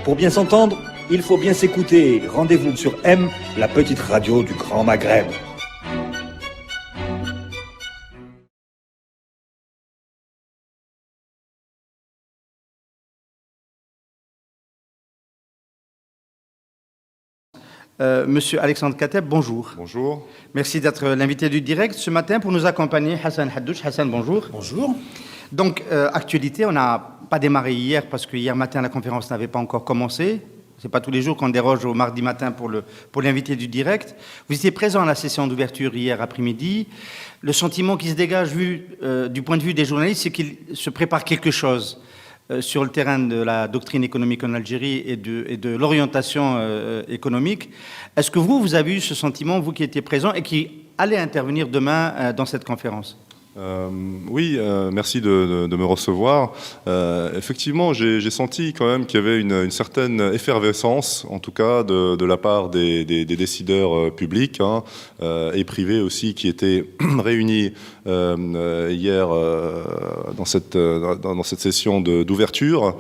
Pour bien s'entendre, il faut bien s'écouter. Rendez-vous sur M, la petite radio du Grand Maghreb. Monsieur Alexandre Kateb, bonjour. Bonjour. Merci d'être l'invité du direct ce matin pour nous accompagner. Hassan Haddouche. Hassan, bonjour. Bonjour. Donc, actualité, on n'a pas démarré hier parce que hier matin, la conférence n'avait pas encore commencé. Ce n'est pas tous les jours qu'on déroge au mardi matin pour l'invité du direct. Vous étiez présent à la session d'ouverture hier après-midi. Le sentiment qui se dégage du point de vue des journalistes, c'est qu'il se prépare quelque chose sur le terrain de la doctrine économique en Algérie et de l'orientation économique. Est-ce que vous avez eu ce sentiment, vous qui étiez présent et qui allez intervenir demain dans cette conférence ? Oui, merci de me recevoir. Effectivement, j'ai senti quand même qu'il y avait une certaine effervescence, en tout cas de la part des décideurs publics et privés aussi, qui étaient réunis hier dans cette session d'ouverture.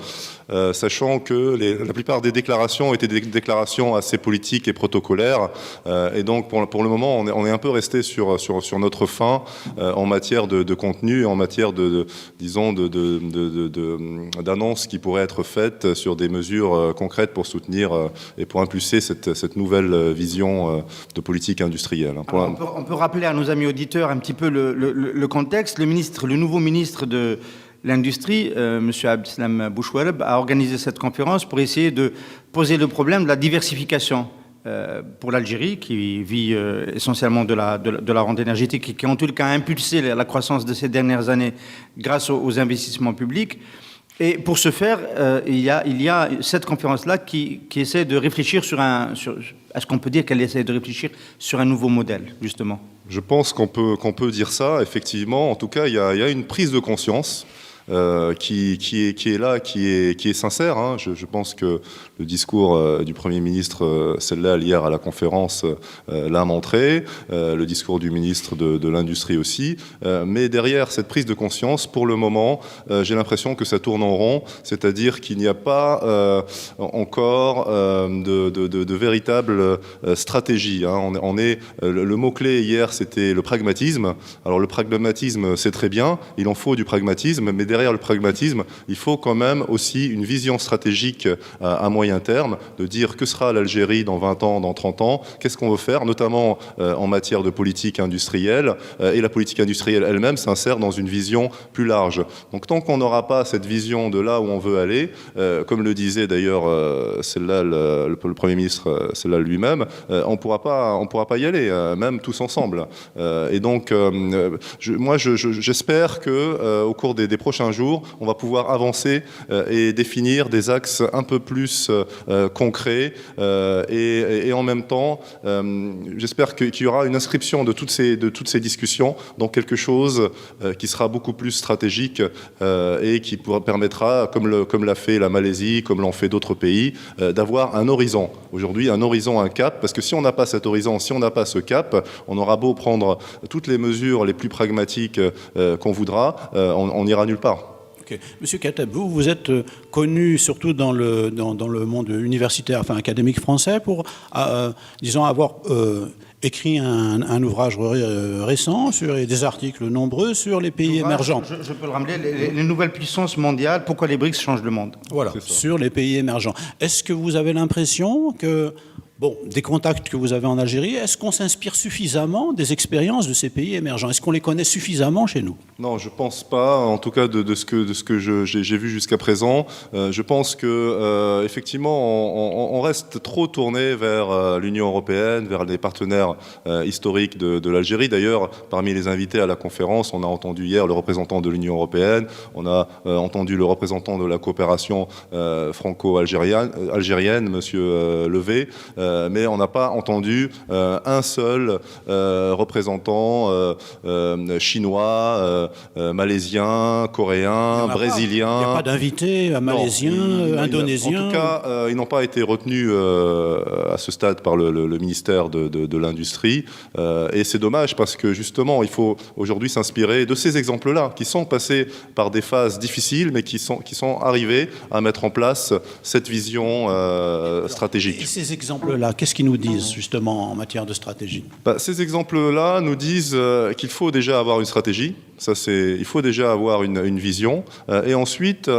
Sachant que la plupart des déclarations étaient des déclarations assez politiques et protocolaires, et donc pour le moment on est un peu resté sur notre faim en matière de contenu, en matière d'annonces qui pourraient être faites sur des mesures concrètes pour soutenir et pour impulser cette nouvelle vision de politique industrielle. Alors, on peut rappeler à nos amis auditeurs un petit peu le contexte. Le nouveau ministre de l'Industrie, M. Abdeslam Bouchouareb, a organisé cette conférence pour essayer de poser le problème de la diversification pour l'Algérie, qui vit essentiellement de la rente énergétique et qui, en tout cas, a impulsé la croissance de ces dernières années grâce aux investissements publics. Et pour ce faire, il y a cette conférence-là qui essaie de réfléchir est-ce qu'on peut dire qu'elle essaie de réfléchir sur un nouveau modèle, justement ? Je pense qu'on peut dire ça, effectivement. En tout cas, il y a une prise de conscience qui est là, qui est sincère. Je pense que le discours du Premier ministre Sellal hier à la conférence l'a montré, le discours du ministre de l'Industrie aussi. Mais derrière cette prise de conscience, pour le moment, j'ai l'impression que ça tourne en rond, c'est-à-dire qu'il n'y a pas encore de véritable stratégie. Le mot-clé hier, c'était le pragmatisme. Alors le pragmatisme, c'est très bien, il en faut du pragmatisme, mais derrière le pragmatisme, il faut quand même aussi une vision stratégique à moyen terme, de dire que sera l'Algérie dans 20 ans, dans 30 ans, qu'est-ce qu'on veut faire, notamment en matière de politique industrielle, et la politique industrielle elle-même s'insère dans une vision plus large. Donc tant qu'on n'aura pas cette vision de là où on veut aller, comme le disait d'ailleurs le Premier ministre Sellal lui-même, on pourra pas y aller, même tous ensemble. Et donc, j'espère que au cours des prochains jours, on va pouvoir avancer et définir des axes un peu plus concrets et en même temps, j'espère qu'il y aura une inscription de toutes ces discussions dans quelque chose qui sera beaucoup plus stratégique et qui permettra, comme l'a fait la Malaisie, comme l'ont fait d'autres pays, d'avoir un horizon. Aujourd'hui, un horizon, un cap, parce que si on n'a pas cet horizon, si on n'a pas ce cap, on aura beau prendre toutes les mesures les plus pragmatiques qu'on voudra, on n'ira nulle part. Okay. Monsieur Kateb, vous êtes connu surtout dans le monde universitaire, enfin académique français, pour, disons, avoir écrit un ouvrage récent sur des articles nombreux sur les pays émergents. Je peux le rappeler, les nouvelles puissances mondiales, pourquoi les BRICS changent le monde. Voilà, sur les pays émergents. Est-ce que vous avez l'impression que, des contacts que vous avez en Algérie, est-ce qu'on s'inspire suffisamment des expériences de ces pays émergents ? Est-ce qu'on les connaît suffisamment chez nous ? Non, je pense pas. En tout cas, de ce que j'ai vu jusqu'à présent, je pense que effectivement, on reste trop tourné vers l'Union européenne, vers les partenaires historiques de l'Algérie. D'ailleurs, parmi les invités à la conférence, on a entendu hier le représentant de l'Union européenne, on a entendu le représentant de la coopération franco-algérienne, Monsieur Levé. mais on n'a pas entendu un seul représentant chinois, malaisien, coréen, brésilien. Il n'y a pas d'invités malaisiens, indonésiens. En tout cas, ils n'ont pas été retenus à ce stade par le ministère de l'Industrie. Et c'est dommage parce que justement, il faut aujourd'hui s'inspirer de ces exemples-là qui sont passés par des phases difficiles, mais qui sont arrivés à mettre en place cette vision stratégique. Et ces exemples-là, qu'est-ce qu'ils nous disent justement en matière de stratégie? Ces exemples-là nous disent qu'il faut déjà avoir une stratégie. Il faut déjà avoir une vision. Et ensuite,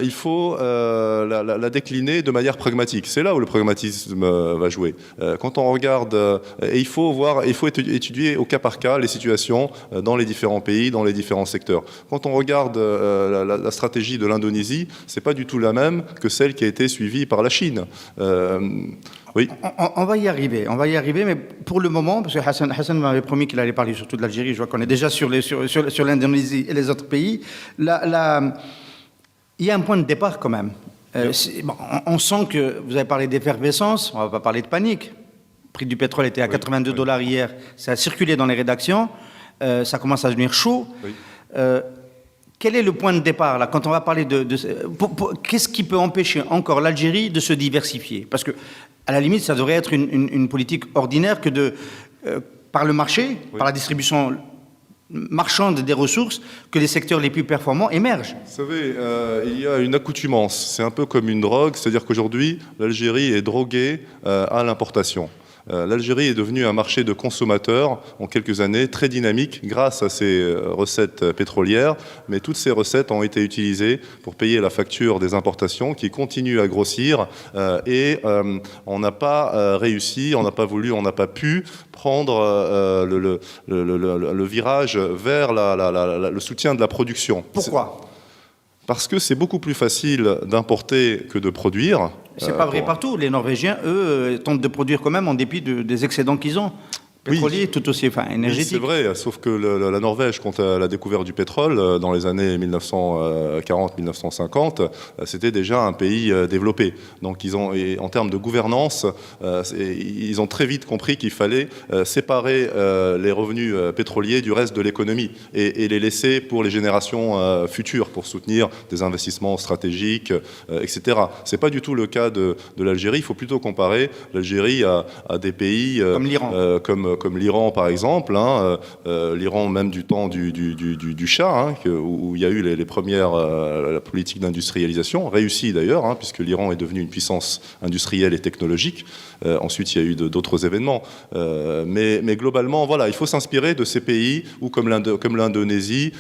il faut la décliner de manière pragmatique. C'est là où le pragmatisme va jouer. Quand on regarde, et il faut étudier au cas par cas les situations dans les différents pays, dans les différents secteurs. Quand on regarde la stratégie de l'Indonésie, c'est pas du tout la même que celle qui a été suivie par la Chine. Oui. On va y arriver, mais pour le moment, parce que Hassan m'avait promis qu'il allait parler surtout de l'Algérie, je vois qu'on est déjà sur l'Indonésie et les autres pays. Il y a un point de départ quand même. On sent que vous avez parlé d'effervescence, on ne va pas parler de panique. Le prix du pétrole était à $82 hier, ça a circulé dans les rédactions, ça commence à devenir chaud. Oui. Quel est le point de départ là, quand on va parler qu'est-ce qui peut empêcher encore l'Algérie de se diversifier? Parce que, à la limite, ça devrait être une politique ordinaire que par le marché, par la distribution marchande des ressources, que les secteurs les plus performants émergent. Vous savez, il y a une accoutumance. C'est un peu comme une drogue, c'est-à-dire qu'aujourd'hui, l'Algérie est droguée à l'importation. L'Algérie est devenue un marché de consommateurs en quelques années très dynamique grâce à ses recettes pétrolières, mais toutes ces recettes ont été utilisées pour payer la facture des importations qui continuent à grossir et on n'a pas réussi, on n'a pas voulu, on n'a pas pu prendre le virage vers le soutien de la production. Pourquoi ? Parce que c'est beaucoup plus facile d'importer que de produire. C'est pas vrai partout. Les Norvégiens, eux, tentent de produire quand même en dépit des excédents qu'ils ont. Pétrolier, tout aussi, énergétique. Oui, c'est vrai, sauf que la Norvège, quand elle a découvert du pétrole, dans les années 1940-1950, c'était déjà un pays développé. Donc, en termes de gouvernance, ils ont très vite compris qu'il fallait séparer les revenus pétroliers du reste de l'économie et les laisser pour les générations futures, pour soutenir des investissements stratégiques, etc. C'est pas du tout le cas de l'Algérie. Il faut plutôt comparer l'Algérie à des pays comme l'Iran. Comme l'Iran par exemple, l'Iran même du temps du Shah, où il y a eu les premières la politique d'industrialisation, réussie d'ailleurs, puisque l'Iran est devenu une puissance industrielle et technologique. Ensuite, il y a eu d'autres événements. Mais globalement, voilà, il faut s'inspirer de ces pays où, comme l'Indonésie,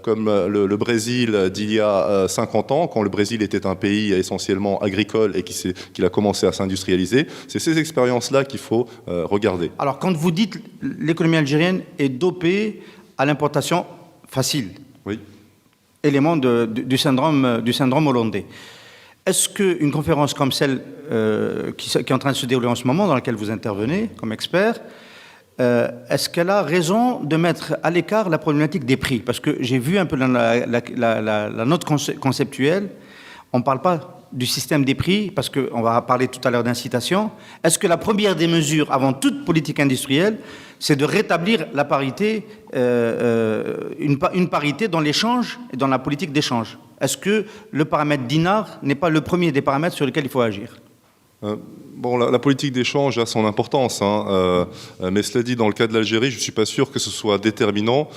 comme le Brésil d'il y a 50 ans, quand le Brésil était un pays essentiellement agricole et qu'il a commencé à s'industrialiser, c'est ces expériences-là qu'il faut regarder. Alors, quand vous dites l'économie algérienne est dopée à l'importation facile, oui. Élément du syndrome hollandais. Est-ce qu'une conférence comme celle qui est en train de se dérouler en ce moment, dans laquelle vous intervenez comme expert, est-ce qu'elle a raison de mettre à l'écart la problématique des prix? Parce que j'ai vu un peu la note conceptuelle, on ne parle pas du système des prix, parce qu'on va parler tout à l'heure d'incitation. Est-ce que la première des mesures, avant toute politique industrielle, c'est de rétablir la parité, une parité dans l'échange et dans la politique d'échange? Est-ce que le paramètre dinar n'est pas le premier des paramètres sur lesquels il faut agir? Bon, la politique d'échange a son importance, mais cela dit, dans le cas de l'Algérie, je ne suis pas sûr que ce soit déterminant.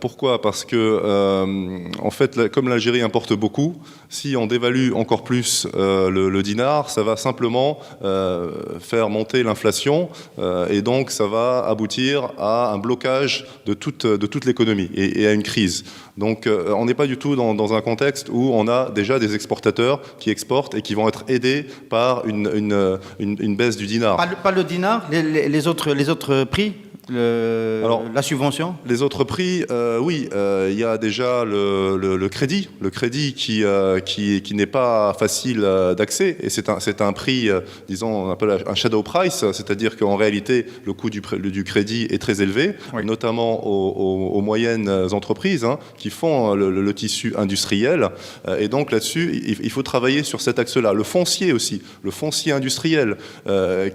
Pourquoi ? Parce que, en fait, comme l'Algérie importe beaucoup, si on dévalue encore plus le dinar, ça va simplement faire monter l'inflation, et donc ça va aboutir à un blocage de toute l'économie et à une crise. Donc, on n'est pas du tout dans un contexte où on a déjà des exportateurs qui exportent et qui vont être aidés par une baisse du dinar. Pas le dinar, les autres prix, la subvention? Les autres prix, oui, il y a déjà le crédit qui n'est pas facile d'accès, et c'est un prix, disons, on appelle un shadow price, c'est-à-dire qu'en réalité, le coût du crédit est très élevé, oui, notamment aux moyennes entreprises qui font le tissu industriel, et donc là-dessus, il faut travailler sur cet axe-là. Le foncier aussi, le foncier industriel,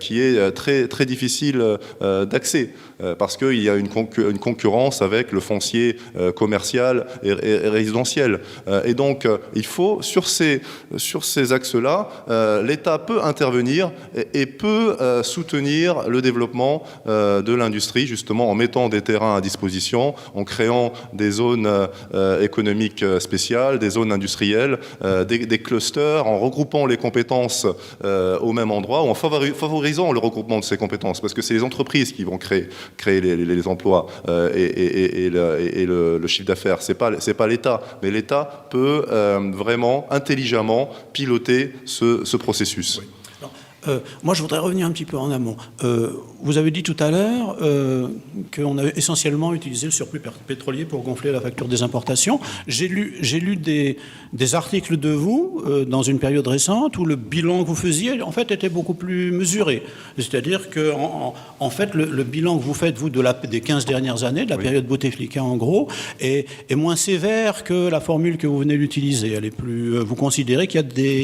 qui est très, très difficile d'accès, parce qu'il y a une concurrence avec le foncier commercial et résidentiel. Et donc, il faut, sur ces axes-là, l'État peut intervenir et peut soutenir le développement de l'industrie, justement en mettant des terrains à disposition, en créant des zones économiques spéciales, des zones industrielles, des clusters, en regroupant les compétences au même endroit, ou en favorisant le regroupement de ces compétences, parce que c'est les entreprises qui vont créer les emplois et le chiffre d'affaires. C'est pas l'État, mais l'État peut vraiment intelligemment piloter ce processus. Oui. Moi, je voudrais revenir un petit peu en amont. Vous avez dit tout à l'heure qu'on a essentiellement utilisé le surplus pétrolier pour gonfler la facture des importations. J'ai lu des articles de vous dans une période récente où le bilan que vous faisiez, en fait, était beaucoup plus mesuré. C'est-à-dire que, en fait, le bilan que vous faites, vous, des 15 dernières années, de la période Bouteflika, en gros, est moins sévère que la formule que vous venez d'utiliser. Elle est plus. Vous considérez qu'il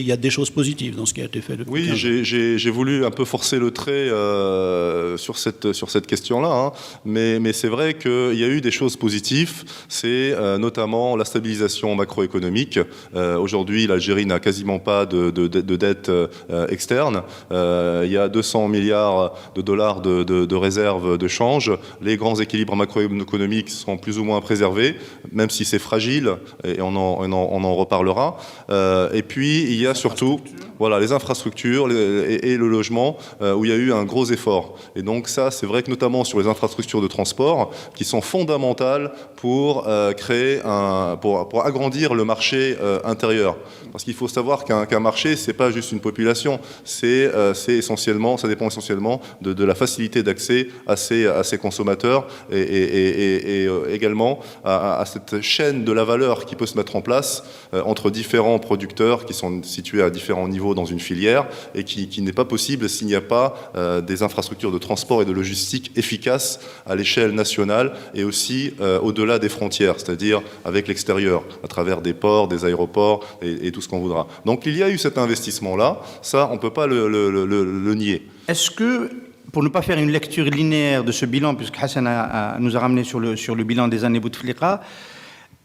y a des choses positives dans ce qui a été fait depuis. Oui, j'ai voulu un peu forcer le trait sur cette question-là, mais c'est vrai qu'il y a eu des choses positives, c'est notamment la stabilisation macroéconomique. Aujourd'hui, l'Algérie n'a quasiment pas de dette externe. Il y a 200 milliards de dollars de réserves de change. Les grands équilibres macroéconomiques sont plus ou moins préservés, même si c'est fragile, et on en reparlera. Et puis, il y a surtout les infrastructures et le logement, où il y a eu un gros effort. Et donc ça, c'est vrai que notamment sur les infrastructures de transport, qui sont fondamentales pour pour agrandir le marché intérieur. Parce qu'il faut savoir qu'un marché, c'est pas juste une population, c'est essentiellement, ça dépend essentiellement de la facilité d'accès à ces consommateurs et également à cette chaîne de la valeur qui peut se mettre en place entre différents producteurs qui sont situés à différents niveaux dans une filière et qui n'est pas possible s'il n'y a pas des infrastructures de transport et de logistique efficaces à l'échelle nationale et aussi au-delà des frontières, c'est-à-dire avec l'extérieur, à travers des ports, des aéroports et tout ce qu'on voudra. Donc il y a eu cet investissement-là, ça on ne peut pas le nier. Est-ce que, pour ne pas faire une lecture linéaire de ce bilan, puisque Hassan nous a ramené sur le bilan des années Bouteflika,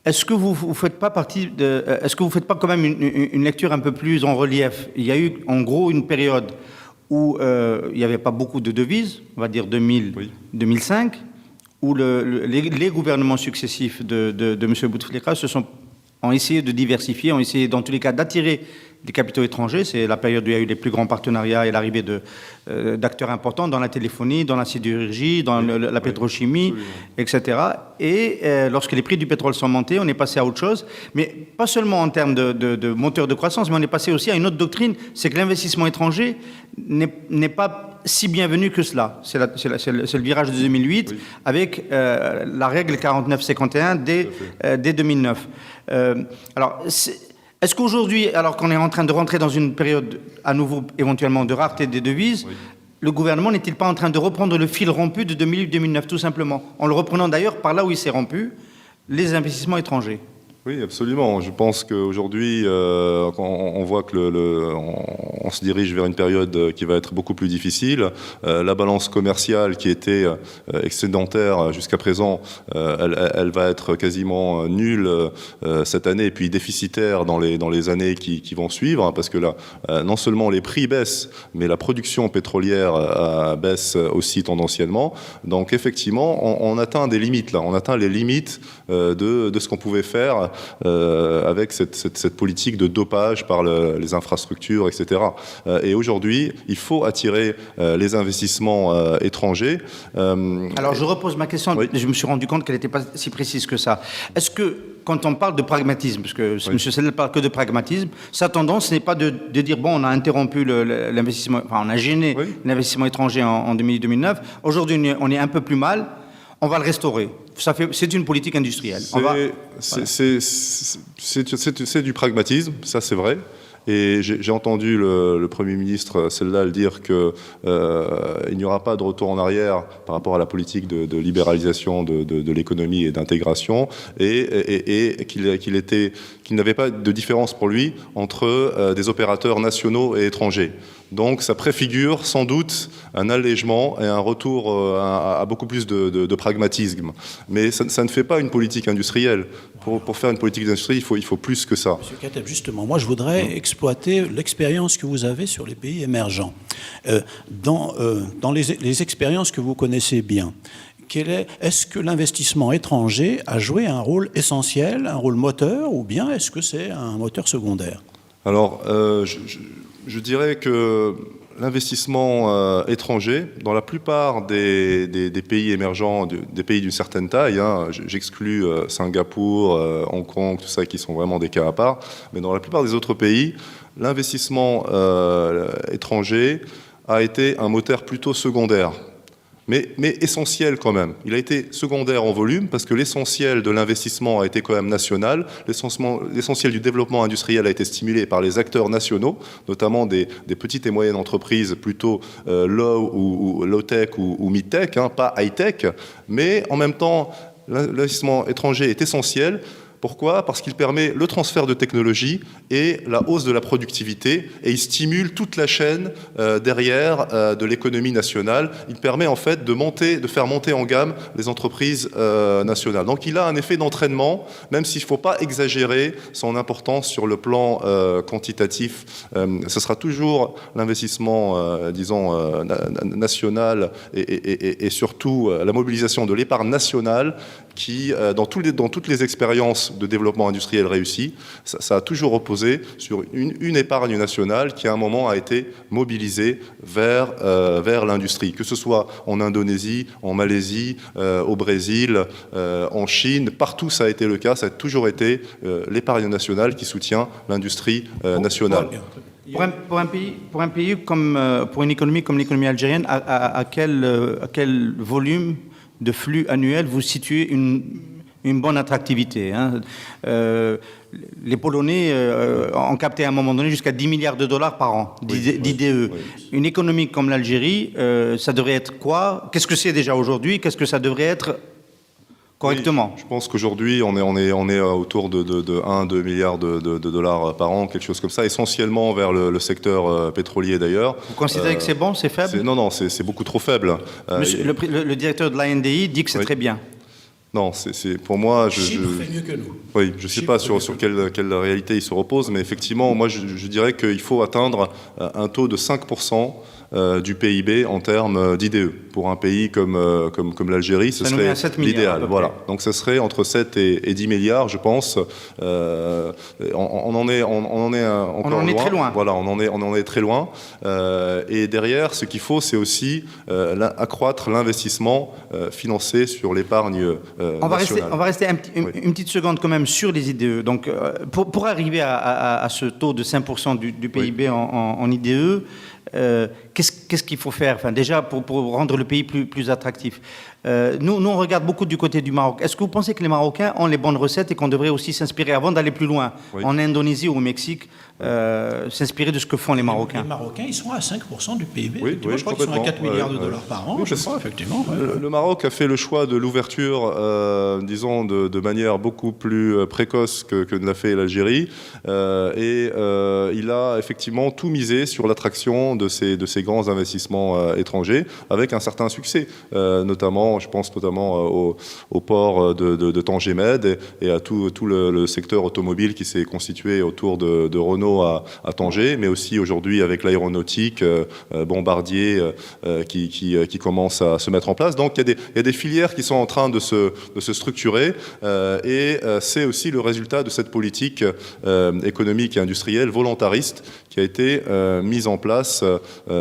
est-ce que vous faites pas quand même une lecture un peu plus en relief? Il y a eu en gros une période où il n'y avait pas beaucoup de devises, on va dire 2005, où les gouvernements successifs de M. Bouteflika ont essayé de diversifier, ont essayé dans tous les cas d'attirer des capitaux étrangers. C'est la période où il y a eu les plus grands partenariats et l'arrivée d'acteurs importants dans la téléphonie, dans la sidérurgie, dans la pétrochimie, etc. Et lorsque les prix du pétrole sont montés, on est passé à autre chose. Mais pas seulement en termes de moteur de croissance, mais on est passé aussi à une autre doctrine, c'est que l'investissement étranger n'est pas si bienvenu que cela. C'est le virage de 2008, avec la règle 49-51 dès 2009. Alors, est-ce qu'aujourd'hui, alors qu'on est en train de rentrer dans une période à nouveau éventuellement de rareté des devises, le gouvernement n'est-il pas en train de reprendre le fil rompu de 2008-2009 tout simplement, en le reprenant d'ailleurs par là où il s'est rompu, les investissements étrangers? Oui, absolument. Je pense qu'aujourd'hui, on voit que on se dirige vers une période qui va être beaucoup plus difficile. La balance commerciale qui était excédentaire jusqu'à présent, elle va être quasiment nulle cette année, et puis déficitaire dans les années qui vont suivre, parce que là, non seulement les prix baissent, mais la production pétrolière baisse aussi tendanciellement. Donc effectivement, on atteint des limites là. On atteint les limites de ce qu'on pouvait faire avec cette politique de dopage par les infrastructures, etc. Et aujourd'hui, il faut attirer les investissements étrangers. Alors je repose ma question, je me suis rendu compte qu'elle n'était pas si précise que ça. Est-ce que quand on parle de pragmatisme, parce que M. Sellal parle que de pragmatisme, sa tendance n'est pas de dire, bon, on a interrompu l'investissement, enfin, on a gêné l'investissement étranger en 2008-2009, aujourd'hui on est un peu plus mal, on va le restaurer. C'est une politique industrielle. C'est du pragmatisme, ça c'est vrai. Et j'ai entendu le Premier ministre Sellal dire qu'il n'y aura pas de retour en arrière par rapport à la politique de libéralisation de l'économie et d'intégration, et qu'il n'avait pas de différence pour lui entre des opérateurs nationaux et étrangers. Donc ça préfigure sans doute un allègement et un retour à beaucoup plus de pragmatisme. Mais ça ne fait pas une politique industrielle. Pour faire une politique d'industrie, il faut plus que ça. Monsieur Kateb, justement, moi je voudrais exploiter l'expérience que vous avez sur les pays émergents. Dans les expériences que vous connaissez bien, est-ce que l'investissement étranger a joué un rôle essentiel, un rôle moteur, ou bien est-ce que c'est un moteur secondaire? Alors, je dirais que l'investissement étranger, dans la plupart des pays émergents, des pays d'une certaine taille, hein, j'exclus Singapour, Hong Kong, tout ça, qui sont vraiment des cas à part, mais dans la plupart des autres pays, l'investissement étranger a été un moteur plutôt secondaire. Mais essentiel quand même. Il a été secondaire en volume parce que l'essentiel de l'investissement a été quand même national. L'essentiel du développement industriel a été stimulé par les acteurs nationaux, notamment des petites et moyennes entreprises plutôt low-tech ou mid-tech, hein, pas high-tech. Mais en même temps, l'investissement étranger est essentiel. Pourquoi ? Parce qu'il permet le transfert de technologie et la hausse de la productivité, et il stimule toute la chaîne derrière de l'économie nationale. Il permet en fait de faire monter en gamme les entreprises nationales. Donc il a un effet d'entraînement, même s'il ne faut pas exagérer son importance sur le plan quantitatif. Ce sera toujours l'investissement, national et surtout la mobilisation de l'épargne nationale qui, dans toutes les expériences de développement industriel réussi, ça a toujours reposé sur une épargne nationale qui à un moment a été mobilisée vers l'industrie, que ce soit en Indonésie, en Malaisie, au Brésil, en Chine, partout ça a été le cas, ça a toujours été l'épargne nationale qui soutient l'industrie nationale. Pour un pays comme, pour une économie comme l'économie algérienne, à quel volume de flux annuel vous situez une bonne attractivité, hein. Les Polonais ont capté à un moment donné jusqu'à 10 milliards de dollars par an d'IDE. Oui. Une économie comme l'Algérie, ça devrait être quoi? Qu'est-ce que c'est déjà aujourd'hui? Qu'est-ce que ça devrait être correctement? Oui, je pense qu'aujourd'hui, on est autour de 1-2 milliards de dollars par an, quelque chose comme ça, essentiellement vers le secteur pétrolier d'ailleurs. Vous considérez que c'est bon, c'est faible? Non, c'est beaucoup trop faible. Le directeur de l'ANDI dit que c'est très bien. Non, c'est pour moi... Chypre fait mieux que nous. Oui, je ne sais pas sur quelle réalité il se repose, mais effectivement, moi je dirais qu'il faut atteindre un taux de 5% du PIB en termes d'IDE. Pour un pays comme l'Algérie, ce serait l'idéal. Voilà. Donc ce serait entre 7 et 10 milliards, je pense. On en est encore loin. Très loin. Voilà, on en est très loin. Et derrière, ce qu'il faut, c'est aussi accroître l'investissement financé sur l'épargne nationale. On va rester une petite seconde quand même sur les IDE. Donc, pour arriver à ce taux de 5% du PIB en IDE, qu'est-ce qu'il faut faire, enfin, déjà pour rendre le pays plus attractif? Nous, on regarde beaucoup du côté du Maroc. Est-ce que vous pensez que les Marocains ont les bonnes recettes et qu'on devrait aussi s'inspirer, avant d'aller plus loin, en Indonésie ou au Mexique, s'inspirer de ce que font les Marocains? Les Marocains, ils sont à 5% du PIB. Oui, je crois qu'ils sont à 4 milliards de dollars par an. Oui, je crois, effectivement. Le Maroc a fait le choix de l'ouverture, disons, de manière beaucoup plus précoce que ne l'a fait l'Algérie. Et il a effectivement tout misé sur l'attraction de ces grands investissements étrangers, avec un certain succès, je pense notamment au port de Tanger-Med et à tout le secteur automobile qui s'est constitué autour de Renault à Tanger, mais aussi aujourd'hui avec l'aéronautique, Bombardier qui commence à se mettre en place. Donc il y a des filières qui sont en train de se structurer et c'est aussi le résultat de cette politique économique et industrielle volontariste qui a été mise en place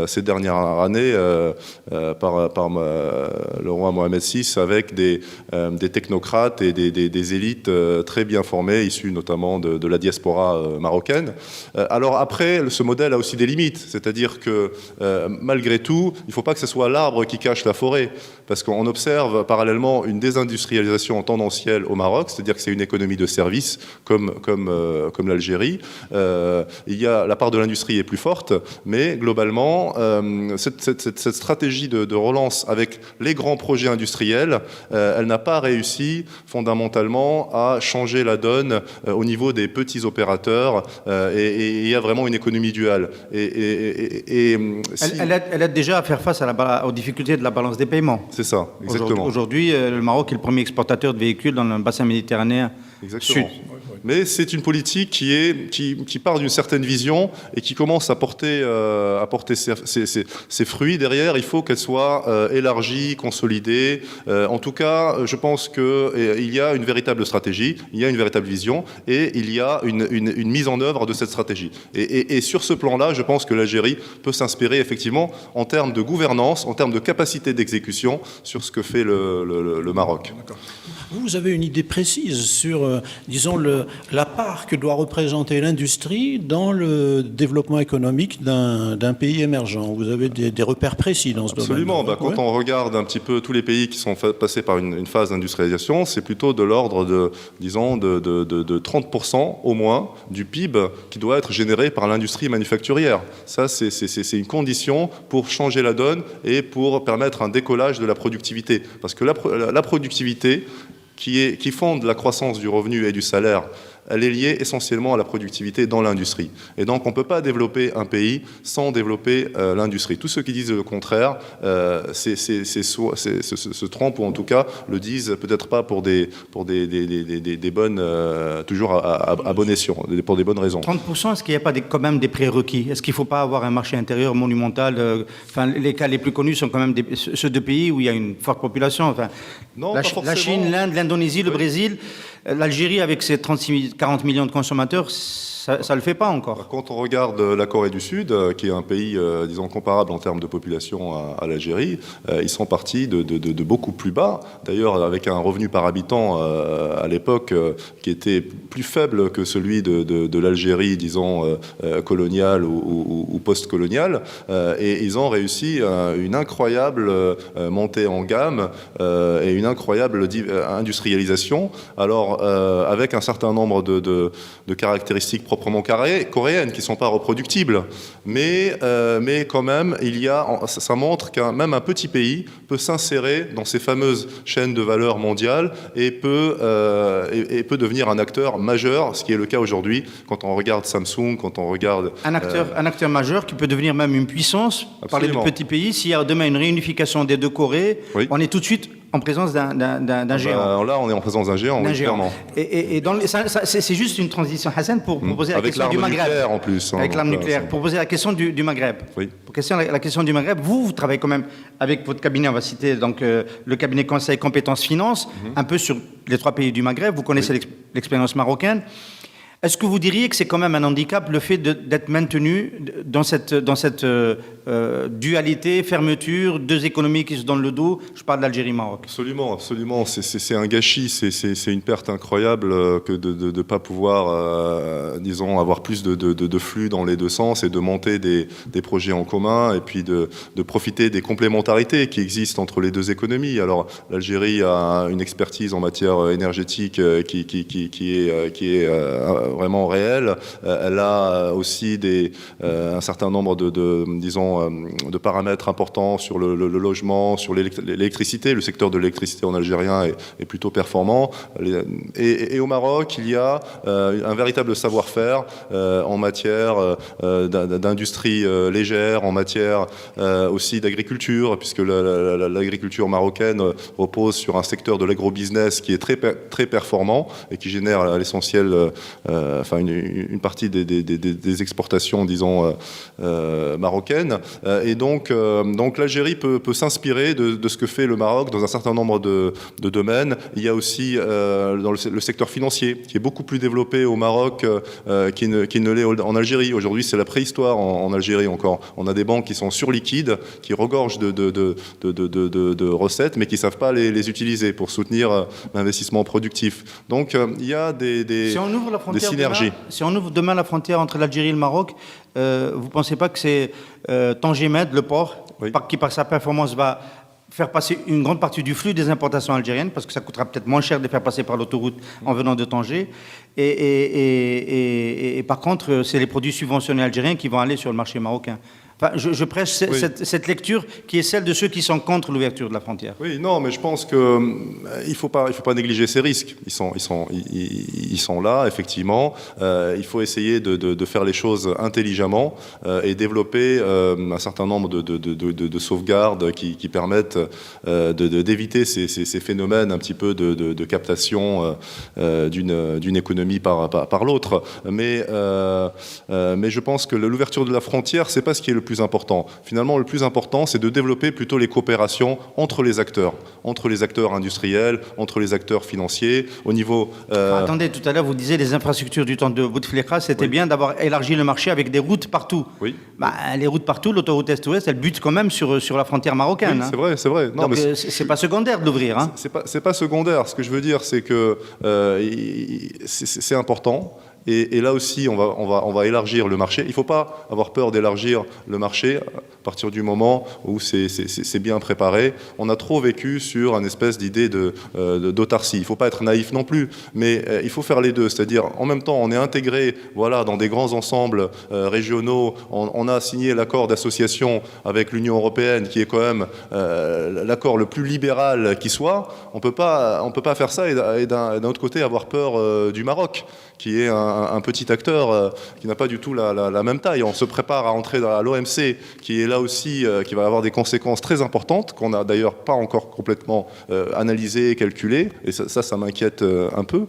ces dernières années par le roi Mohammed MS6 avec des technocrates et des élites très bien formées, issues notamment de la diaspora marocaine. Alors après, ce modèle a aussi des limites, c'est-à-dire que malgré tout, il ne faut pas que ce soit l'arbre qui cache la forêt, parce qu'on observe parallèlement une désindustrialisation tendancielle au Maroc, c'est-à-dire que c'est une économie de services comme l'Algérie. La part de l'industrie est plus forte, mais globalement, cette stratégie de relance avec les grands projets industriels, elle n'a pas réussi fondamentalement à changer la donne au niveau des petits opérateurs, et il y a vraiment une économie duale. Elle aide déjà à faire face aux difficultés de la balance des paiements. C'est ça, exactement. Aujourd'hui, le Maroc est le premier exportateur de véhicules dans le bassin méditerranéen sud. Mais c'est une politique qui part d'une certaine vision et qui commence à porter ses fruits. Derrière, il faut qu'elle soit élargie, consolidée. En tout cas, je pense qu'il y a une véritable stratégie, il y a une véritable vision et il y a une mise en œuvre de cette stratégie. Et sur ce plan-là, je pense que l'Algérie peut s'inspirer effectivement en termes de gouvernance, en termes de capacité d'exécution sur ce que fait le Maroc. Vous avez une idée précise sur, disons, la part que doit représenter l'industrie dans le développement économique d'un pays émergent. Vous avez des repères précis dans ce domaine. Absolument. Quand on regarde un petit peu tous les pays qui sont passés par une phase d'industrialisation, c'est plutôt de l'ordre de 30% au moins du PIB qui doit être généré par l'industrie manufacturière. Ça, c'est une condition pour changer la donne et pour permettre un décollage de la productivité. Parce que la productivité qui fonde la croissance du revenu et du salaire, elle est liée essentiellement à la productivité dans l'industrie. Et donc, on ne peut pas développer un pays sans développer l'industrie. Tous ceux qui disent le contraire se trompent, ou en tout cas le disent peut-être pas pour des bonnes, toujours à bon escient, pour des bonnes raisons. 30%, est-ce qu'il n'y a pas quand même des prérequis? Est-ce qu'il ne faut pas avoir un marché intérieur monumental? Les cas les plus connus sont quand même ceux de pays où il y a une forte population. Non, la Chine, l'Inde, l'Indonésie, le Brésil. L'Algérie, avec ses 40 millions de consommateurs, ça ne le fait pas encore. Quand on regarde la Corée du Sud, qui est un pays, disons, comparable en termes de population à l'Algérie, ils sont partis de beaucoup plus bas. D'ailleurs, avec un revenu par habitant à l'époque qui était plus faible que celui de l'Algérie, disons, coloniale ou post-coloniale. Et ils ont réussi une incroyable montée en gamme et une incroyable industrialisation. Alors, avec un certain nombre de caractéristiques proprement coréennes qui ne sont pas reproductibles, mais quand même, ça montre qu'un même un petit pays peut s'insérer dans ces fameuses chaînes de valeur mondiales et peut devenir un acteur majeur, ce qui est le cas aujourd'hui quand on regarde Samsung, quand on regarde... Un acteur majeur qui peut devenir même une puissance. Parler de petits pays, s'il y a demain une réunification des deux Corées, oui. On est tout de suite en présence d'un géant. Là, on est en présence d'un géant, oui, clairement. Et c'est juste une transition, Hassan, pour poser la question du Maghreb. Avec l'arme nucléaire, en plus. Avec l'arme nucléaire. Pour poser la question du Maghreb. Oui. Pour la question du Maghreb, vous travaillez quand même avec votre cabinet, on va citer donc, le cabinet conseil compétences finance, un peu sur les 3 pays du Maghreb. Vous connaissez l'expérience marocaine. Est-ce que vous diriez que c'est quand même un handicap le fait d'être maintenu dans cette dualité, fermeture, 2 économies qui se donnent le dos? Je parle d'Algérie-Maroc. Absolument, absolument. C'est un gâchis, c'est une perte incroyable que de ne pas pouvoir, disons, avoir plus de flux dans les deux sens et de monter des projets en commun et puis de profiter des complémentarités qui existent entre les 2 économies. Alors, l'Algérie a une expertise en matière énergétique qui est vraiment réelle. Elle a aussi un certain nombre de paramètres importants sur le logement, sur l'électricité. Le secteur de l'électricité en algérien est plutôt performant. Et au Maroc, il y a un véritable savoir-faire en matière d'industrie légère, en matière aussi d'agriculture, puisque l'agriculture marocaine repose sur un secteur de l'agrobusiness qui est très, très performant et qui génère à l'essentiel enfin une partie des exportations, disons, marocaines. Et donc l'Algérie peut s'inspirer de ce que fait le Maroc dans un certain nombre de domaines. Il y a aussi dans le secteur financier, qui est beaucoup plus développé au Maroc qu'il ne l'est en Algérie. Aujourd'hui, c'est la préhistoire en Algérie encore. On a des banques qui sont surliquides, qui regorgent de recettes, mais qui ne savent pas les utiliser pour soutenir l'investissement productif. Donc, il y a des synergies. Si on ouvre demain la frontière entre l'Algérie et le Maroc, vous ne pensez pas que c'est Tanger Med, le port, oui, qui par sa performance va faire passer une grande partie du flux des importations algériennes, parce que ça coûtera peut-être moins cher de les faire passer par l'autoroute en venant de Tanger. Et par contre, c'est les produits subventionnés algériens qui vont aller sur le marché marocain. Enfin, je prêche cette lecture qui est celle de ceux qui sont contre l'ouverture de la frontière. Oui, non, mais je pense qu'il faut pas négliger ces risques. Ils sont là, effectivement. Il faut essayer de faire les choses intelligemment et développer un certain nombre de sauvegardes qui permettent d'éviter ces phénomènes un petit peu de captation d'une économie par l'autre. Mais je pense que l'ouverture de la frontière, c'est pas ce qui est le plus important. Finalement, le plus important, c'est de développer plutôt les coopérations entre les acteurs industriels, entre les acteurs financiers, au niveau... Attendez, tout à l'heure, vous disiez les infrastructures du temps de Bouteflika, c'était bien d'avoir élargi le marché avec des routes partout. Oui. Les routes partout, l'autoroute Est-Ouest, elle bute quand même sur la frontière marocaine. Oui, c'est vrai. Non, donc, c'est pas secondaire de l'ouvrir. Hein. C'est pas secondaire. Ce que je veux dire, c'est que c'est important. Et là aussi, on va élargir le marché. Il ne faut pas avoir peur d'élargir le marché à partir du moment où c'est bien préparé. On a trop vécu sur une espèce d'idée d'autarcie. Il ne faut pas être naïf non plus, mais il faut faire les deux. C'est-à-dire, en même temps, on est intégré dans des grands ensembles régionaux. On a signé l'accord d'association avec l'Union européenne, qui est quand même l'accord le plus libéral qui soit. On peut pas faire ça et d'un autre côté avoir peur du Maroc, qui est un petit acteur qui n'a pas du tout la même taille. On se prépare à entrer à l'OMC, qui est là aussi, qui va avoir des conséquences très importantes, qu'on n'a d'ailleurs pas encore complètement analysées et calculées, et ça m'inquiète un peu.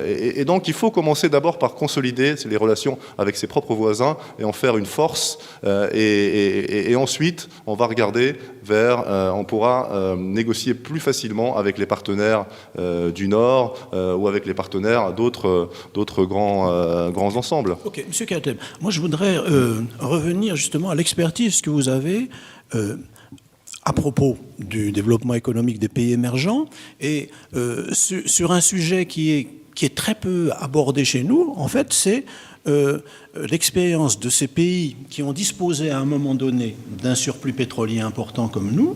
Et donc il faut commencer d'abord par consolider les relations avec ses propres voisins et en faire une force, et ensuite on va regarder on pourra négocier plus facilement avec les partenaires du Nord ou avec les partenaires d'autres grands ensembles. Ok, Monsieur Kateb, moi je voudrais revenir justement à l'expertise que vous avez à propos du développement économique des pays émergents et sur un sujet qui est très peu abordé chez nous, en fait, c'est l'expérience de ces pays qui ont disposé à un moment donné d'un surplus pétrolier important comme nous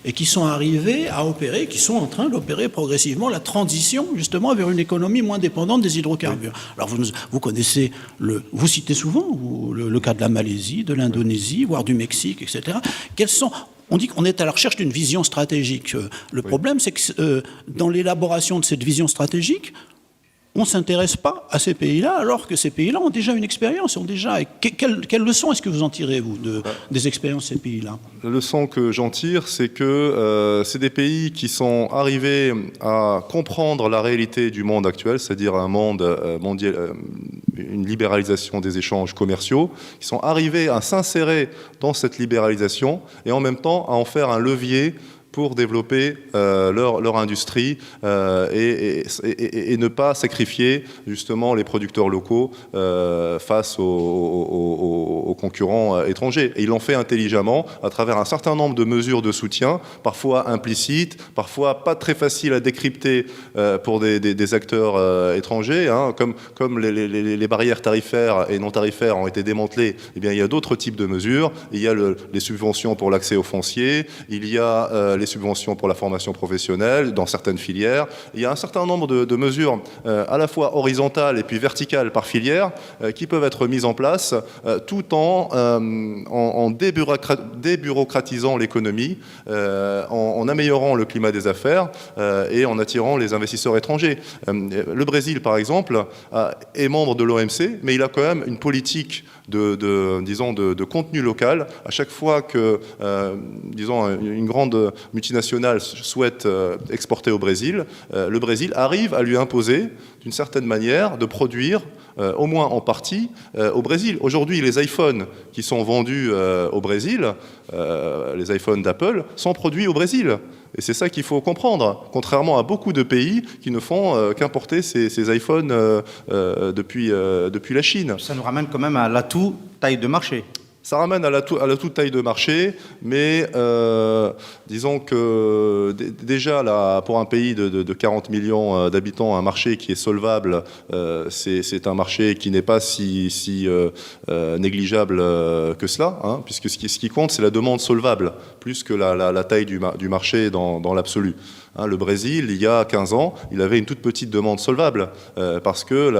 et qui sont arrivés à opérer, qui sont en train d'opérer progressivement la transition justement vers une économie moins dépendante des hydrocarbures. Alors vous connaissez, vous citez souvent le cas de la Malaisie, de l'Indonésie, voire du Mexique, etc. On dit qu'on est à la recherche d'une vision stratégique. Le problème, c'est que dans l'élaboration de cette vision stratégique, on ne s'intéresse pas à ces pays-là, alors que ces pays-là ont déjà une expérience. Quelles leçons est-ce que vous en tirez, vous, des expériences de ces pays-là ? La leçon que j'en tire, c'est que c'est des pays qui sont arrivés à comprendre la réalité du monde actuel, c'est-à-dire un monde mondial, une libéralisation des échanges commerciaux, qui sont arrivés à s'insérer dans cette libéralisation et en même temps à en faire un levier pour développer leur industrie et ne pas sacrifier justement les producteurs locaux face aux concurrents étrangers. Et ils l'ont fait intelligemment à travers un certain nombre de mesures de soutien, parfois implicites, parfois pas très faciles à décrypter pour des acteurs étrangers, hein, comme les barrières tarifaires et non tarifaires ont été démantelées. Eh bien, il y a d'autres types de mesures. Il y a les subventions pour l'accès au foncier, il y a les subventions pour la formation professionnelle dans certaines filières. Il y a un certain nombre de mesures à la fois horizontales et puis verticales par filière qui peuvent être mises en place tout en débureaucratisant l'économie, en améliorant le climat des affaires et en attirant les investisseurs étrangers. Le Brésil, par exemple, est membre de l'OMC, mais il a quand même une politique de contenu local. À chaque fois que, disons, une grande multinationale souhaite exporter au Brésil, le Brésil arrive à lui imposer, d'une certaine manière, de produire, au moins en partie, au Brésil. Aujourd'hui, les iPhones qui sont vendus au Brésil, les iPhones d'Apple, sont produits au Brésil. Et c'est ça qu'il faut comprendre, contrairement à beaucoup de pays qui ne font qu'importer ces iPhones depuis la Chine. Ça nous ramène quand même à l'atout taille de marché. Ça ramène à la toute taille de marché, mais disons que déjà là, pour un pays de 40 millions d'habitants, un marché qui est solvable, c'est un marché qui n'est pas si négligeable que cela, hein, puisque ce qui compte, c'est la demande solvable, plus que la taille du marché dans l'absolu. Hein, le Brésil, il y a 15 ans, il avait une toute petite demande solvable, parce que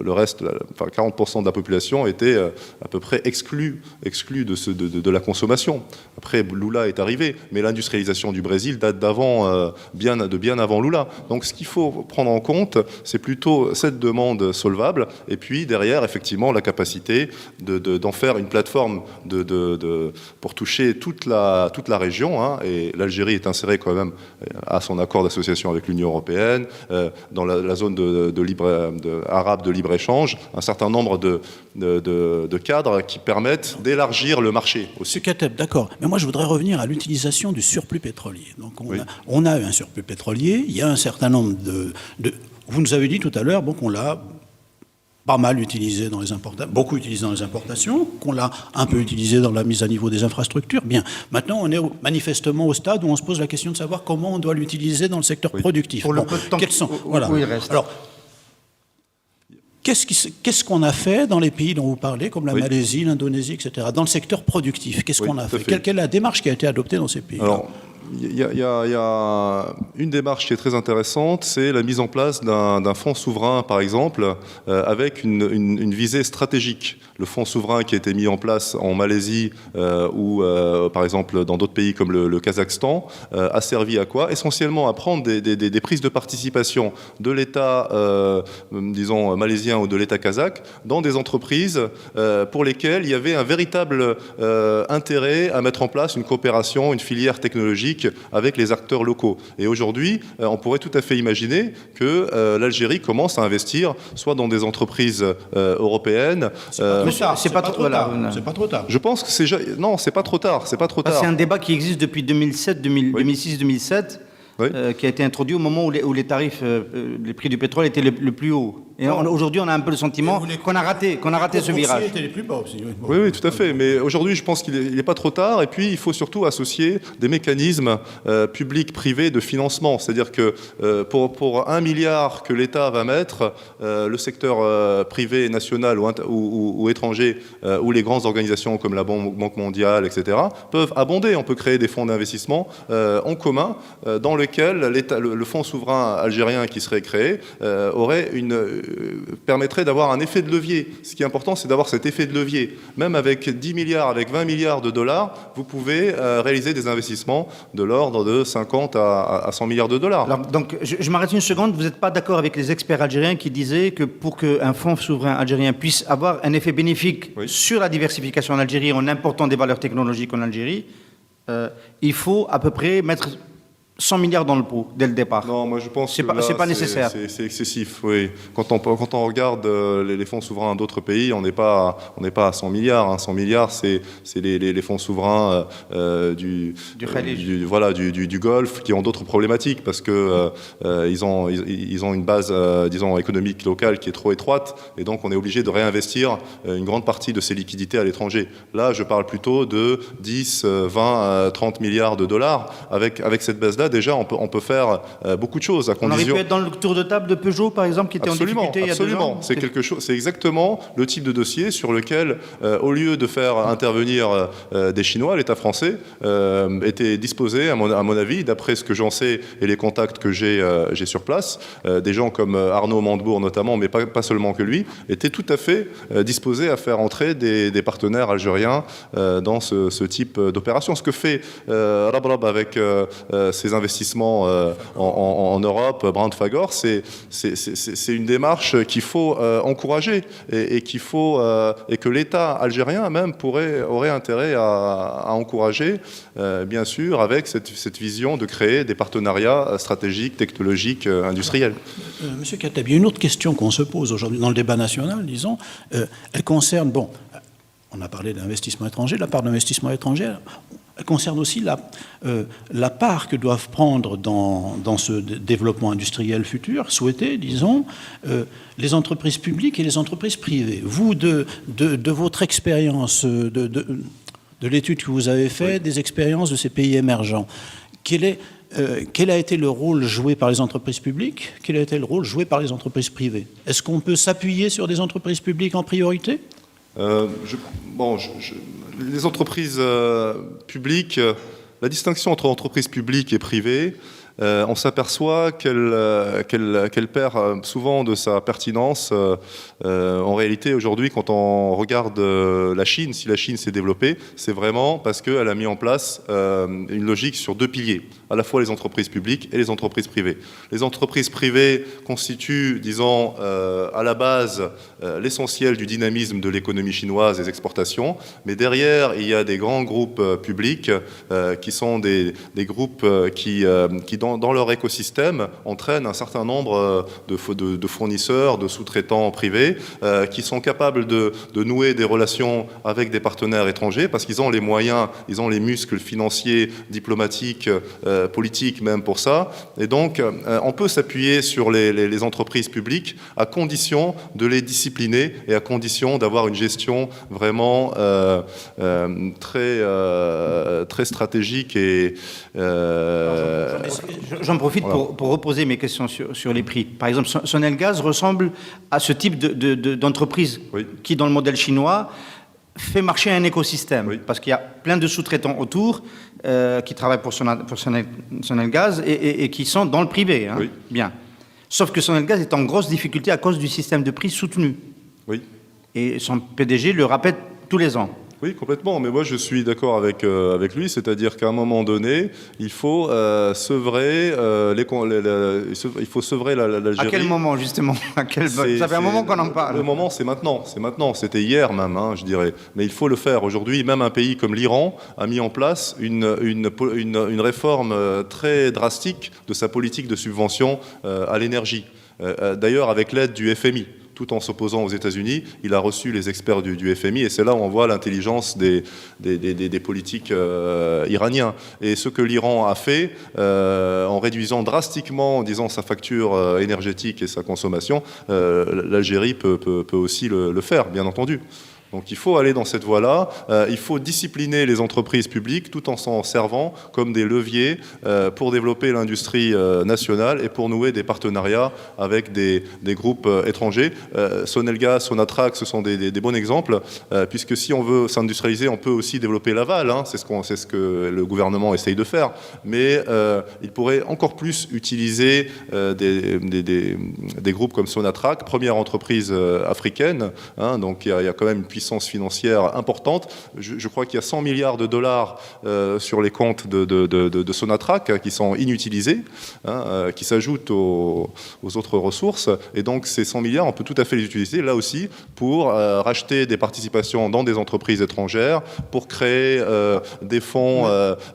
le reste, 40% de la population était à peu près exclu de la consommation. Après, Lula est arrivé, mais l'industrialisation du Brésil date d'avant, bien avant Lula. Donc ce qu'il faut prendre en compte, c'est plutôt cette demande solvable, et puis derrière, effectivement, la capacité d'en faire une plateforme pour toucher toute la région, hein, et l'Algérie est insérée quand même à son accord d'association avec l'Union européenne, dans la zone arabe de libre-échange, un certain nombre de cadres qui permettent d'élargir le marché aussi. Monsieur Kateb, d'accord. Mais moi, je voudrais revenir à l'utilisation du surplus pétrolier. Donc, on a un surplus pétrolier. Il y a un certain nombre Vous nous avez dit tout à l'heure qu'on l'a pas mal utilisé dans les importations, beaucoup utilisé dans les importations, qu'on l'a un peu utilisé dans la mise à niveau des infrastructures. Bien. Maintenant, on est manifestement au stade où on se pose la question de savoir comment on doit l'utiliser dans le secteur productif. Pour le peu de temps où il reste. Alors, qu'est-ce qu'on a fait dans les pays dont vous parlez, comme la Malaisie, l'Indonésie, etc., dans le secteur productif? Qu'est-ce qu'on a fait? Quelle est la démarche qui a été adoptée dans ces pays? Alors, il y a une démarche qui est très intéressante, c'est la mise en place d'un fonds souverain, par exemple, avec une visée stratégique. Le fonds souverain qui a été mis en place en Malaisie ou, par exemple, dans d'autres pays comme le Kazakhstan, a servi à quoi? Essentiellement à prendre des prises de participation de l'État, disons, malaisien ou de l'État kazakh, dans des entreprises pour lesquelles il y avait un véritable intérêt à mettre en place une coopération, une filière technologique avec les acteurs locaux. Et aujourd'hui, on pourrait tout à fait imaginer que l'Algérie commence à investir soit dans des entreprises européennes. C'est pas trop tard. C'est pas trop tard. Je pense que non, c'est pas trop tard. C'est pas trop tard. C'est un débat qui existe depuis 2006-2007. Qui a été introduit au moment où les tarifs, les prix du pétrole étaient le plus haut. Et aujourd'hui, on a un peu le sentiment qu'on a raté ce virage. Étaient les plus bas aussi. Oui, tout à fait. Mais aujourd'hui, je pense qu'il n'est pas trop tard. Et puis, il faut surtout associer des mécanismes publics-privés de financement. C'est-à-dire que pour 1 milliard que l'État va mettre, le secteur privé, national ou étranger, ou les grandes organisations comme la Banque mondiale, etc., peuvent abonder. On peut créer des fonds d'investissement en commun dans lequel le fonds souverain algérien qui serait créé permettrait d'avoir un effet de levier. Ce qui est important, c'est d'avoir cet effet de levier. Même avec 10 milliards, avec 20 milliards de dollars, vous pouvez réaliser des investissements de l'ordre de 50 à 100 milliards de dollars. Alors, donc, je m'arrête une seconde. Vous n'êtes pas d'accord avec les experts algériens qui disaient que pour qu'un fonds souverain algérien puisse avoir un effet bénéfique sur la diversification en Algérie en important des valeurs technologiques en Algérie, il faut à peu près mettre 100 milliards dans le pot dès le départ. Non, moi je pense que c'est pas nécessaire. C'est excessif, oui. Quand on regarde les fonds souverains d'autres pays, on n'est pas à 100 milliards. Hein. 100 milliards, c'est les fonds souverains du Golfe qui ont d'autres problématiques parce que ils ont une base, disons, économique locale qui est trop étroite et donc on est obligé de réinvestir une grande partie de ces liquidités à l'étranger. Là, je parle plutôt de 10, 20, 30 milliards de dollars. Avec cette base-là, déjà, on peut faire beaucoup de choses à condition. On aurait pu être dans le tour de table de Peugeot, par exemple, qui était en difficulté il y a 2 ans. C'est exactement le type de dossier sur lequel, au lieu de faire intervenir des Chinois, l'État français était disposé, à mon avis, d'après ce que j'en sais et les contacts que j'ai sur place, des gens comme Arnaud Montebourg notamment, mais pas seulement que lui, étaient tout à fait disposés à faire entrer des partenaires algériens dans ce type d'opération. Ce que fait Rabrab avec ses investissements en Europe, Brandfagor, c'est une démarche qu'il faut encourager et que l'État algérien même aurait intérêt à encourager, bien sûr, avec cette vision de créer des partenariats stratégiques, technologiques, industriels. Monsieur Kateb, il y a une autre question qu'on se pose aujourd'hui dans le débat national, disons. Elle concerne, on a parlé d'investissement étranger, la part d'investissement étranger, elle concerne aussi la part que doivent prendre dans ce développement industriel futur, souhaité, disons, les entreprises publiques et les entreprises privées. Vous, de votre expérience, de l'étude que vous avez faite, des expériences de ces pays émergents, quel a été le rôle joué par les entreprises publiques? Quel a été le rôle joué par les entreprises privées? Est-ce qu'on peut s'appuyer sur des entreprises publiques en priorité? Les entreprises publiques, la distinction entre entreprises publiques et privées, on s'aperçoit qu'elle perd souvent de sa pertinence. En réalité, aujourd'hui, quand on regarde la Chine, si la Chine s'est développée, c'est vraiment parce qu'elle a mis en place une logique sur deux piliers, à la fois les entreprises publiques et les entreprises privées. Les entreprises privées constituent, disons, à la base, l'essentiel du dynamisme de l'économie chinoise, des exportations, mais derrière, il y a des grands groupes publics qui sont des groupes qui dans leur écosystème, entraînent un certain nombre de fournisseurs, de sous-traitants privés, qui sont capables de nouer des relations avec des partenaires étrangers, parce qu'ils ont les moyens, ils ont les muscles financiers, diplomatiques, politiques même pour ça. Et donc, on peut s'appuyer sur les entreprises publiques à condition de les discipliner et à condition d'avoir une gestion vraiment très stratégique et... J'en profite voilà. pour reposer mes questions sur les prix. Par exemple, Sonelgaz ressemble à ce type d'entreprise Oui. qui, dans le modèle chinois, fait marcher un écosystème. Oui. Parce qu'il y a plein de sous-traitants autour qui travaillent pour Sonelgaz et qui sont dans le privé. Hein. Oui. Bien. Sauf que Sonelgaz est en grosse difficulté à cause du système de prix soutenu. Oui. Et son PDG le répète tous les ans. Oui, complètement. Mais moi, je suis d'accord avec lui, c'est-à-dire qu'à un moment donné, il faut sevrer il faut sevrer l'Algérie. À quel moment, justement? Ça fait un moment qu'on en parle. Le moment, c'est maintenant. C'est maintenant. C'était hier même, hein, je dirais. Mais il faut le faire. Aujourd'hui, même un pays comme l'Iran a mis en place une réforme très drastique de sa politique de subvention à l'énergie. D'ailleurs, avec l'aide du FMI. Tout en s'opposant aux États-Unis, il a reçu les experts du FMI, et c'est là où on voit l'intelligence des politiques iraniens. Et ce que l'Iran a fait, en réduisant drastiquement, disons, sa facture énergétique et sa consommation, l'Algérie peut aussi le faire, bien entendu. Donc il faut aller dans cette voie-là, il faut discipliner les entreprises publiques tout en s'en servant comme des leviers pour développer l'industrie nationale et pour nouer des partenariats avec des groupes étrangers. Sonelgaz, Sonatrach, ce sont des bons exemples, puisque si on veut s'industrialiser, on peut aussi développer l'aval, hein, c'est ce que le gouvernement essaye de faire, mais il pourrait encore plus utiliser des groupes comme Sonatrach, première entreprise africaine, hein, donc il y a quand même une puissance financière importante. Je crois qu'il y a 100 milliards de dollars sur les comptes de Sonatrach qui sont inutilisés, hein, qui s'ajoutent aux autres ressources. Et donc ces 100 milliards, on peut tout à fait les utiliser là aussi pour racheter des participations dans des entreprises étrangères, pour créer des fonds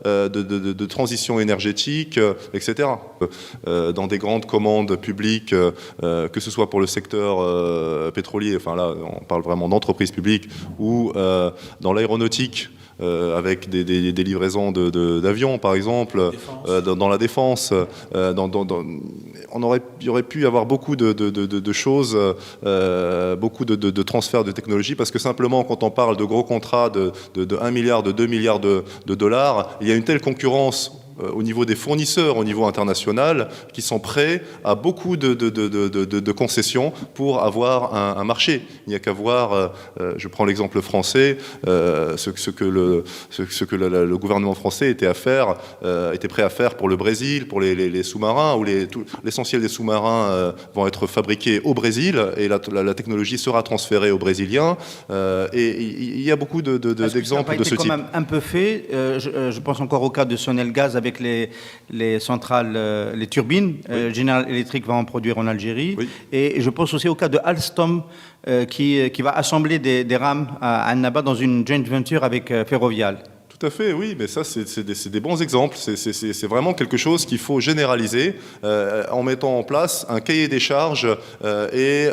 de transition énergétique, etc. Dans des grandes commandes publiques, que ce soit pour le secteur pétrolier, enfin là on parle vraiment d'entreprises publiques, ou dans l'aéronautique, avec des livraisons d'avions, par exemple, dans la défense. Il y aurait pu y avoir beaucoup de choses, beaucoup de transferts de technologie, parce que simplement, quand on parle de gros contrats de 1 milliard, de 2 milliards de dollars, il y a une telle concurrence au niveau des fournisseurs, au niveau international, qui sont prêts à beaucoup de concessions pour avoir un marché. Il n'y a qu'à voir, je prends l'exemple français, ce que le gouvernement français était prêt à faire pour le Brésil, pour les sous-marins, où l'essentiel des sous-marins vont être fabriqués au Brésil, et la technologie sera transférée aux Brésiliens. Et il y a beaucoup d'exemples de ce type. Ça n'a pas été quand même un peu fait. Je pense encore au cas de Sonelgaz avec avec les centrales, les turbines. General Electric va en produire en Algérie. Oui. Et je pense aussi au cas de Alstom qui va assembler des rames à Annaba dans une joint venture avec Ferrovial. Tout à fait, oui, mais ça, c'est des bons exemples. C'est vraiment quelque chose qu'il faut généraliser en mettant en place un cahier des charges et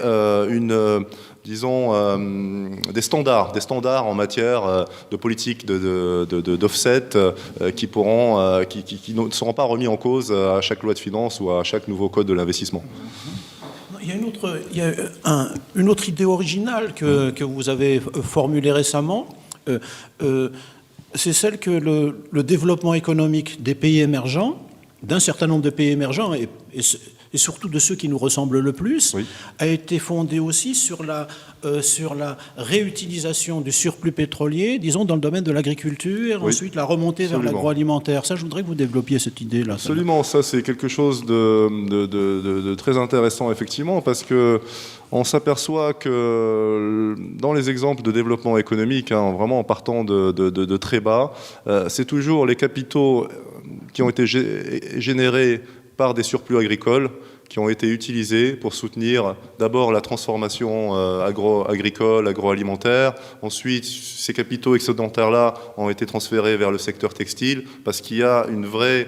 des standards en matière de politique d'offset qui ne seront pas remis en cause à chaque loi de finances ou à chaque nouveau code de l'investissement. Il y a une autre idée originale que vous avez formulée récemment. C'est celle que le développement économique des pays émergents, d'un certain nombre de pays émergents, et surtout de ceux qui nous ressemblent le plus, oui, a été fondé aussi sur la réutilisation du surplus pétrolier, disons, dans le domaine de l'agriculture, oui, ensuite la remontée vers l'agroalimentaire. Ça, je voudrais que vous développiez cette idée-là. Absolument, ça c'est quelque chose de très intéressant, effectivement, parce que on s'aperçoit que dans les exemples de développement économique, vraiment en partant de très bas, c'est toujours les capitaux qui ont été générés par des surplus agricoles qui ont été utilisés pour soutenir d'abord la transformation agricole, agroalimentaire. Ensuite, ces capitaux excédentaires-là ont été transférés vers le secteur textile parce qu'il y a une vraie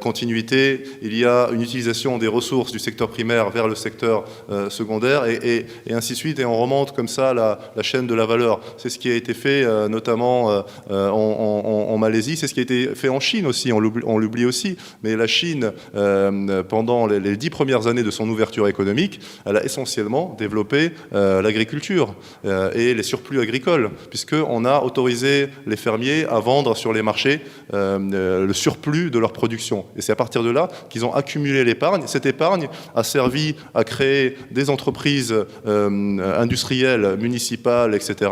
continuité, il y a une utilisation des ressources du secteur primaire vers le secteur secondaire et ainsi de suite. Et on remonte comme ça la chaîne de la valeur. C'est ce qui a été fait notamment en Malaisie, c'est ce qui a été fait en Chine aussi, on l'oublie aussi. Mais la Chine, pendant les 10 premières années de son ouverture économique, elle a essentiellement développé l'agriculture et les surplus agricoles, puisqu'on a autorisé les fermiers à vendre sur les marchés le surplus de leur production. Et c'est à partir de là qu'ils ont accumulé l'épargne. Cette épargne a servi à créer des entreprises industrielles, municipales, etc.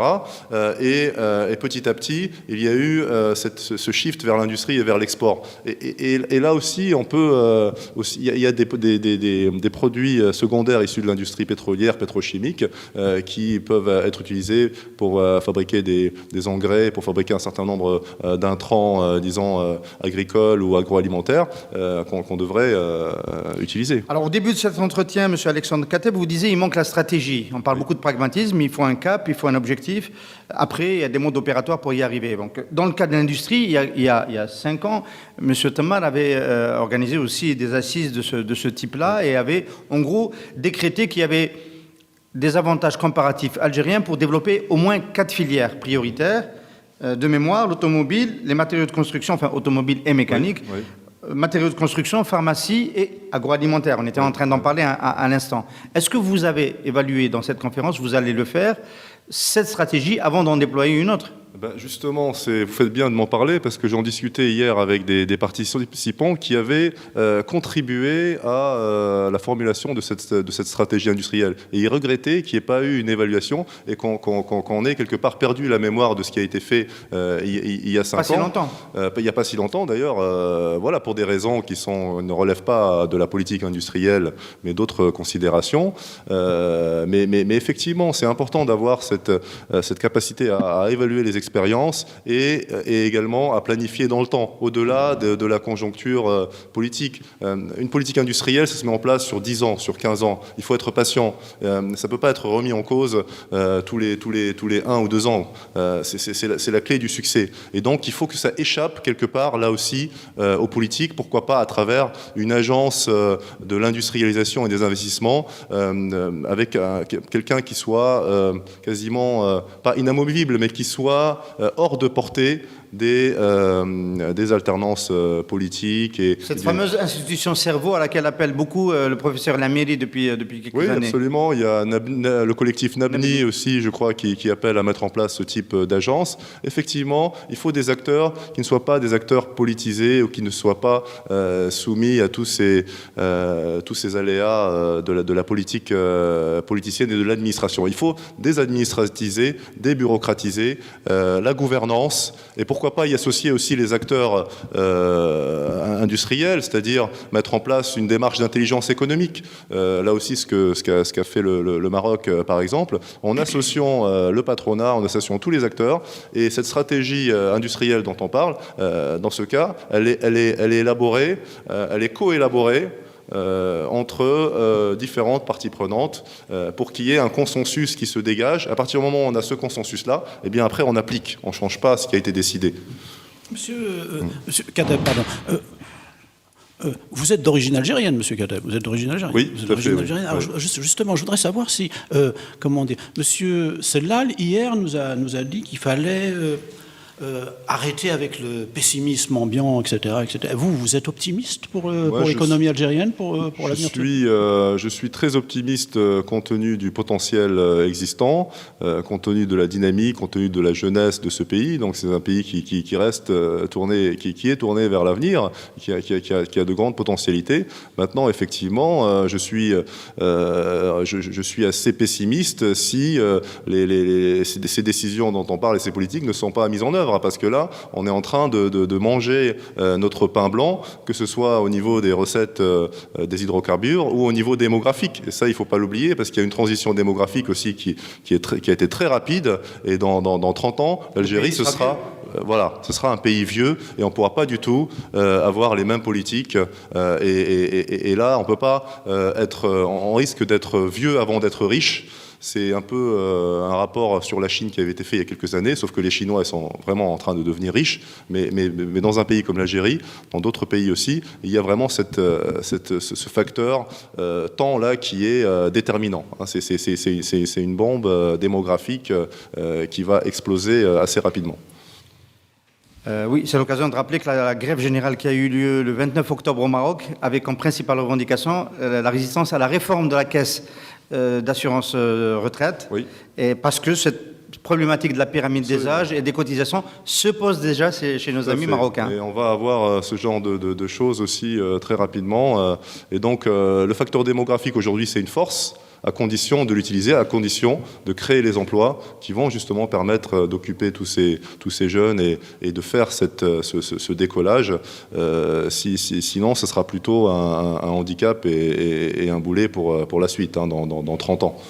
Et petit à petit, il y a eu ce shift vers l'industrie et vers l'export. Et là aussi, on peut... il y a des produits secondaires issus de l'industrie pétrolière, pétrochimique, qui peuvent être utilisés pour fabriquer des engrais, pour fabriquer un certain nombre d'intrants, disons, agricoles ou agroalimentaires, qu'on devrait utiliser. Alors, au début de cet entretien, M. Alexandre Kateb, vous disiez qu'il manque la stratégie. On parle beaucoup de pragmatisme, il faut un cap, il faut un objectif. Après, il y a des modes opératoires pour y arriver. Donc, dans le cas de l'industrie, il y a 5 ans, M. Tamar avait organisé aussi des assises de ce type-là et avait, en gros, décrété qu'il y avait des avantages comparatifs algériens pour développer au moins 4 filières prioritaires. De mémoire, l'automobile, les matériaux de construction, enfin automobile et mécanique, Oui, oui. Matériaux de construction, pharmacie et agroalimentaire. On était en train d'en parler à l'instant. Est-ce que vous avez évalué dans cette conférence, vous allez le faire, cette stratégie avant d'en déployer une autre ? Justement, vous faites bien de m'en parler parce que j'en discutais hier avec des participants qui avaient contribué à la formulation de cette stratégie industrielle. Et ils regrettaient qu'il n'y ait pas eu une évaluation et qu'on ait quelque part perdu la mémoire de ce qui a été fait il y a 5 ans. Pas si longtemps. Il n'y a pas si longtemps d'ailleurs, voilà, pour des raisons qui ne relèvent pas de la politique industrielle, mais d'autres considérations. Mais effectivement, c'est important d'avoir cette capacité à évaluer les expériences et également à planifier dans le temps, au-delà de la conjoncture politique. Une politique industrielle, ça se met en place sur 10 ans, sur 15 ans. Il faut être patient. Ça ne peut pas être remis en cause tous les 1 ou 2 ans. C'est la clé du succès. Et donc, il faut que ça échappe quelque part, là aussi, aux politiques. Pourquoi pas à travers une agence de l'industrialisation et des investissements avec quelqu'un qui soit quasiment, pas inamovible, mais qui soit hors de portée des alternances politiques. Cette fameuse institution cerveau à laquelle appelle beaucoup le professeur Lamiri depuis quelques années. Oui, absolument. Il y a le collectif Nabni aussi, je crois, qui appelle à mettre en place ce type d'agence. Effectivement, il faut des acteurs qui ne soient pas des acteurs politisés ou qui ne soient pas soumis à tous ces aléas de la politique politicienne et de l'administration. Il faut désadministratiser, débureaucratiser la gouvernance. Et pour pourquoi pas y associer aussi les acteurs industriels, c'est-à-dire mettre en place une démarche d'intelligence économique. Là aussi, ce qu'a fait le Maroc, par exemple, en associant le patronat, en associant tous les acteurs. Et cette stratégie industrielle dont on parle, dans ce cas, elle est élaborée, elle est co-élaborée entre différentes parties prenantes pour qu'il y ait un consensus qui se dégage. À partir du moment où on a ce consensus-là, eh bien après on applique, on ne change pas ce qui a été décidé. Monsieur Kateb, pardon. Vous êtes d'origine algérienne, monsieur Kateb. Vous êtes d'origine algérienne. Oui, tout à fait. Oui. Alors, justement, je voudrais savoir si, comment dire, monsieur Sellal hier nous a dit qu'il fallait arrêter avec le pessimisme ambiant, etc., etc. Vous êtes optimiste pour l'économie algérienne, pour l'avenir? Je suis très optimiste compte tenu du potentiel existant, compte tenu de la dynamique, compte tenu de la jeunesse de ce pays. Donc c'est un pays qui reste tourné, qui est tourné vers l'avenir, qui a de grandes potentialités. Maintenant, effectivement, je suis assez pessimiste si ces décisions dont on parle et ces politiques ne sont pas mises en œuvre. Parce que là, on est en train de manger notre pain blanc, que ce soit au niveau des recettes des hydrocarbures ou au niveau démographique. Et ça, il ne faut pas l'oublier, parce qu'il y a une transition démographique aussi qui a été très rapide. Et dans 30 ans, l'Algérie, ce sera un pays vieux et on ne pourra pas du tout avoir les mêmes politiques. Et là, on peut pas on risque d'être vieux avant d'être riche. C'est un peu un rapport sur la Chine qui avait été fait il y a quelques années, sauf que les Chinois ils sont vraiment en train de devenir riches, mais dans un pays comme l'Algérie, dans d'autres pays aussi, il y a vraiment ce facteur temps-là qui est déterminant. C'est une bombe démographique qui va exploser assez rapidement. Oui, c'est l'occasion de rappeler que la grève générale qui a eu lieu le 29 octobre au Maroc avait comme principale revendication la résistance à la réforme de la caisse d'assurance retraite, oui. Et parce que cette problématique de la pyramide des âges et des cotisations se pose déjà chez nos amis marocains. Et on va avoir ce genre de choses aussi très rapidement. Et donc le facteur démographique aujourd'hui c'est une force, à condition de l'utiliser, à condition de créer les emplois qui vont justement permettre d'occuper tous ces jeunes et de faire ce décollage. Sinon, ce sera plutôt un handicap et un boulet pour la suite, dans 30 ans.